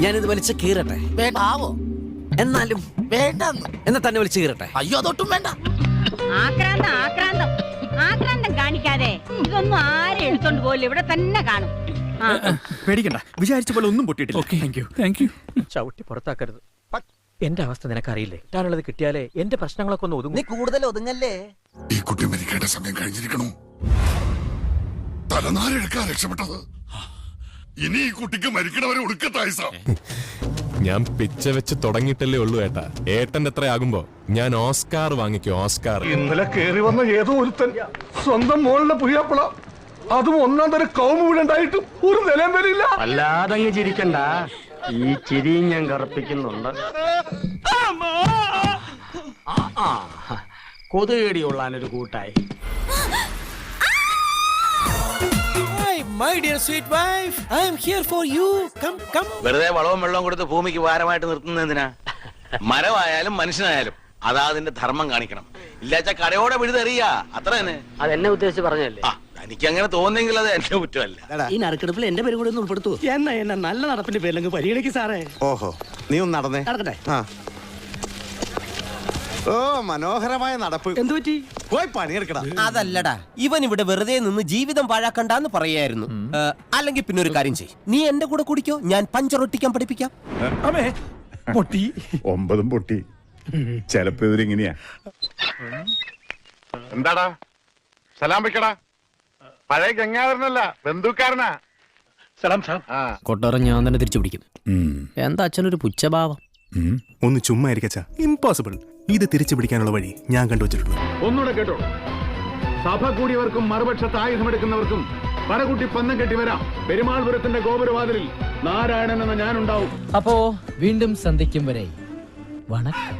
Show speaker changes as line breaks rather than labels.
ഞാനിത് വലിച്ച കീറട്ടെ?
വേണ്ടാവോ?
എന്നാലും
വേണ്ടെന്ന്.
എന്നാ തന്നെ വലിച്ചു കീറട്ടെ?
അയ്യോ അതൊട്ടും വേണ്ട.
ആക്രാന്തം കാണിക്കാതെ ഇതൊന്നും ആരും എടുത്തോണ്ട് പോയില്ല, ഇവിടെ തന്നെ കാണും.
പേടിക്കണ്ട, വിചാരിച്ച പോലെ ഒന്നും പൊട്ടിയിട്ടില്ല.
Thank you.
ചവിട്ടി പുറത്താക്കരുത്. എന്റെ അവസ്ഥ നിനക്കറിയില്ലേ? കിട്ടാനുള്ളത് കിട്ടിയാലേ എന്റെ പ്രശ്നങ്ങളൊക്കെ ഒന്ന് ഒതുങ്ങും.
നീ കൂടുതൽ ഒതുങ്ങല്ലേ?
ഈ കുട്ടി മരിക്കേണ്ട സമയം കഴിഞ്ഞിരിക്കണു. തലനാരെടുക്കാൻ രക്ഷപ്പെട്ടത്. ഇനി ഈ കുട്ടിക്ക് മരിക്കണവരെ ഒടുക്കത്തായിസ.
ഞാൻ പിച്ച വെച്ച് തുടങ്ങിയിട്ടല്ലേ ഉള്ളൂ ഏട്ടാ. ഏട്ടന്റെ എത്ര ആകുമ്പോ ഞാൻ ഓസ്കാർ വാങ്ങിക്കും. ഓസ്കാർ.
ഇന്നലെ കേറി വന്ന ഏതോ ഒരുത്തൻ സ്വന്തം മോളിലെ പുയ്യാപ്പള, അതും ഒന്നാം തരം കൗമ വീടുണ്ടായിട്ടും ഒരു നിലം വരില്ല.
അല്ലാതങ്ങ് ചിരിക്കണ്ട, ഈ ചിരി ഞാൻ കറുപ്പിക്കുന്നുണ്ട്. കൊതുകേടി കൊള്ളാനൊരു കൂട്ടായി.
വെറുതെ വളവും വെള്ളവും കൊടുത്ത് ഭൂമിക്ക് ഭാരമായിട്ട് നിർത്തുന്നതിനാ? മരമായാലും മനുഷ്യനായാലും അതാ അതിന്റെ ധർമ്മം കാണിക്കണം. ഇല്ലാച്ച കടയോടെ വിഴുതെറിയാ, അത്ര തന്നെ.
അതെന്നെ ഉദ്ദേശിച്ച് പറഞ്ഞല്ലേ?
എനിക്ക് അങ്ങനെ തോന്നുന്നെങ്കിൽ അത് എന്റെ കുറ്റമല്ല.
ഈ നറുക്കെടുപ്പിൽ എന്റെ പേരും കൂടെ ഒന്ന് ഉൾപ്പെടുത്തു.
എന്നെ നല്ല നടപ്പിന്റെ പേരിലങ്ങ് പരിഗണിക്ക് സാറേ.
ഓഹോ, നീ ഒന്ന് നടന്നേ.
നടക്കട്ടെ.
ഓ, മനോഹരമായ നടപ്പ്.
എന്തു പറ്റി?
പോയി പണിയെടുക്കടാ.
അതല്ലടാ, ഇവൻ ഇവിടെ വെറുതെ നിന്ന് ജീവിതം പാഴാക്കണ്ടെന്ന് പറയായിരുന്നു. അല്ലെങ്കിൽ പിന്നെ ഒരു കാര്യം ചെയ്യ്, നീ എന്റെ കൂടെ കുടിക്കോ, ഞാൻ പഞ്ചറൊട്ടിക്കാൻ പഠിപ്പിക്കാം.
പൊട്ടി
9 പൊട്ടി. ചിലപ്പോ ഇവരിങ്ങനെയാ. എന്താടാ സലാം വെക്കടാ? പഴയ ഗംഗാധരനല്ല, ബന്ധുക്കാരനാ. സലാം സാർ.
കൊട്ടോറം ഞാൻ തന്നെ തിരിച്ചു പിടിക്കും. എന്താ അച്ഛനൊരു പുച്ഛഭാവം?
ഒന്ന് ചുമ്മാ ഇരിക്കച്ചാ. ഇമ്പോസിബിൾ. ഇത് തിരിച്ചു പിടിക്കാനുള്ള വഴി ഞാൻ കണ്ടുവച്ചിട്ടുണ്ട്.
ഒന്നുകൂടെ കേട്ടോ, സഭ കൂടിയവർക്കും മറുപക്ഷത്ത് ആയുധമെടുക്കുന്നവർക്കും പടകുട്ടി പന്തം കെട്ടി വരാം. പെരുമാൾപുരത്തിന്റെ ഗോപുരവാതിലിൽ നാരായണൻ എന്ന ഞാനുണ്ടാവും.
അപ്പോ വീണ്ടും സന്ധിക്കും വരെ വണക്കം.